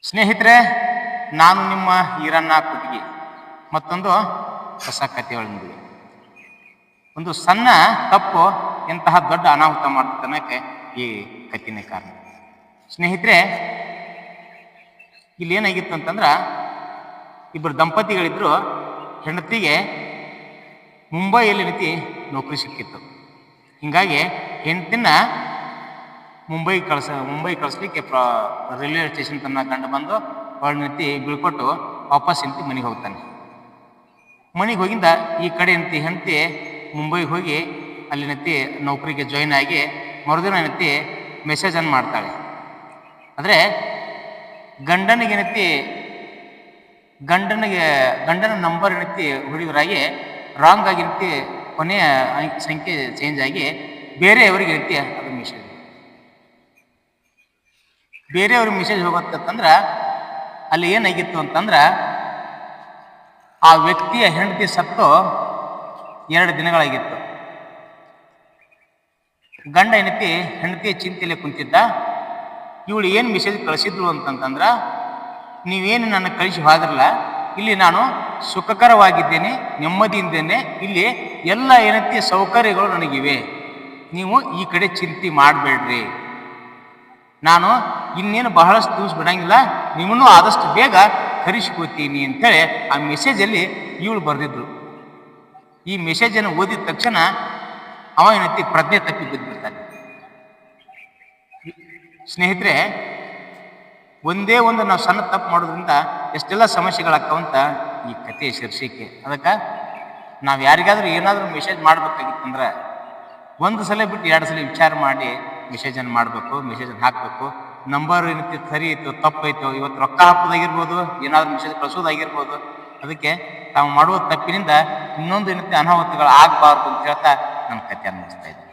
ಸ್ನೇಹಿತರೆ, ನಾನು ನಿಮ್ಮ ಈರಣ್ಣ ಕುಟಗಿ ಮತ್ತೊಂದು ಹೊಸ ಕಥೆಯೊಳಗೆ ಒಂದು ಸಣ್ಣ ತಪ್ಪು ಎಂತಹ ದೊಡ್ಡ ಅನಾಹುತ ಮಾಡ್ತಾನಕ್ಕೆ ಈ ಕಥೆನೇ ಕಾರಣ. ಸ್ನೇಹಿತರೆ, ಇಲ್ಲಿ ಏನಾಗಿತ್ತು ಅಂತಂದ್ರೆ, ಇಬ್ಬರು ದಂಪತಿಗಳಿದ್ರು. ಹೆಂಡತಿಗೆ ಮುಂಬೈಯಲ್ಲಿ ರೀತಿ ನೌಕರಿ ಸಿಕ್ಕಿತ್ತು. ಹೀಗಾಗಿ ಹೆಂಡತಿನ ಮುಂಬೈ ಕಳಿಸ್ಲಿಕ್ಕೆ ರೈಲ್ವೆ ಸ್ಟೇಷನ್ ತನ್ನ ಕಂಡು ಬಂದು ಅವಳ ನಿಂತಿ ಬೀಳ್ಕೊಟ್ಟು ವಾಪಸ್ ಹೆಂಡತಿ ಮನೆಗೆ ಹೋಗ್ತಾನೆ. ಮನೆಗೆ ಹೋಗಿಂದ ಈ ಕಡೆ ಹೆಂಡತಿ ಮುಂಬೈಗೆ ಹೋಗಿ ಅಲ್ಲಿ ನೆತ್ತಿ ನೌಕರಿಗೆ ಜಾಯಿನ್ ಆಗಿ ಮರುದಿನ ನೆತ್ತಿ ಮೆಸೇಜನ್ನು ಮಾಡ್ತಾಳೆ. ಆದರೆ ಗಂಡನ ನಂಬರ್ ಹೊಡಿಯೋರಾಗಿ ರಾಂಗ್ ಆಗಿ ಕೊನೆಯ ಸಂಖ್ಯೆ ಚೇಂಜ್ ಆಗಿ ಬೇರೆಯವರಿಗೆ ಅದು ಬೇರೆಯವ್ರಿಗೆ ಮೆಸೇಜ್ ಹೋಗುತ್ತಂದ್ರೆ ಅಲ್ಲಿ ಏನಾಗಿತ್ತು ಅಂತಂದ್ರೆ, ಆ ವ್ಯಕ್ತಿಯ ಹೆಂಡತಿ ಸತ್ತು 2 ದಿನಗಳಾಗಿತ್ತು. ಗಂಡ ಹೆಂಡತಿಯ ಚಿಂತೆಯಲ್ಲಿ ಕುಂತಿದ್ದ. ಇವಳು ಏನು ಮೆಸೇಜ್ ಕಳಿಸಿದ್ಳು ಅಂತಂತಂದ್ರೆ, ನೀವೇನು ನನ್ನ ಕಳಿಸಿ ಹೋದ್ರಲ್ಲ, ಇಲ್ಲಿ ನಾನು ಸುಖಕರವಾಗಿದ್ದೇನೆ, ನೆಮ್ಮದಿಯಿಂದೇನೆ, ಇಲ್ಲಿ ಎಲ್ಲ ಸೌಕರ್ಯಗಳು ನನಗಿವೆ, ನೀವು ಈ ಕಡೆ ಚಿಂತೆ ಮಾಡಬೇಡ್ರಿ, ನಾನು ಇನ್ನೇನು ಬಹಳಷ್ಟು ದಿವಸ ಬಿಡಂಗಿಲ್ಲ, ನಿಮ್ಮನ್ನು ಆದಷ್ಟು ಬೇಗ ಕರೆಸಿಕೊಳ್ತೀನಿ ಅಂತೇಳಿ ಆ ಮೆಸೇಜಲ್ಲಿ ಇವಳು ಬರೆದಿದ್ರು. ಈ ಮೆಸೇಜನ್ನು ಓದಿದ ತಕ್ಷಣ ಅವ ಪ್ರಜ್ಞೆ ತಪ್ಪಿ ಬಿದ್ದುಬಿಡ್ತಾನೆ. ಸ್ನೇಹಿತರೆ, ಒಂದೇ ಒಂದು ನಾವು ಸಣ್ಣ ತಪ್ಪು ಮಾಡೋದ್ರಿಂದ ಎಷ್ಟೆಲ್ಲ ಸಮಸ್ಯೆಗಳಾಗ್ತಾವಂತ ಈ ಕಥೆಯ ಶೀರ್ಷಿಕೆ. ಅದಕ್ಕೆ ನಾವು ಯಾರಿಗಾದ್ರೂ ಏನಾದರೂ ಮೆಸೇಜ್ ಮಾಡ್ಬೇಕಾಗಿತ್ತಂದ್ರೆ ಒಂದು ಸಲ ಬಿಟ್ಟು 2 ಸಲ ವಿಚಾರ ಮಾಡಿ ಮೆಸೇಜನ್ನು ಮಾಡಬೇಕು, ಮೆಸೇಜನ್ನು ಹಾಕಬೇಕು. ನಂಬರ್ ಸರಿ ಐತೋ ತಪ್ಪೈತೋ, ಇವತ್ತು ರೊಕ್ಕ ಹಾಕೋದಾಗಿರ್ಬೋದು, ಏನಾದರೂ ಮೆಸೇಜ್ ಕಳಿಸೋದಾಗಿರ್ಬೋದು. ಅದಕ್ಕೆ ತಾವು ಮಾಡುವ ತಪ್ಪಿನಿಂದ ಇನ್ನೊಂದು ಅನಾಹುತಗಳು ಆಗಬಾರ್ದು ಅಂತ ಹೇಳ್ತಾ ನನ್ನ ಕಥೆಯನ್ನು ಮುಗಿಸ್ತಾ ಇದ್ದೀನಿ.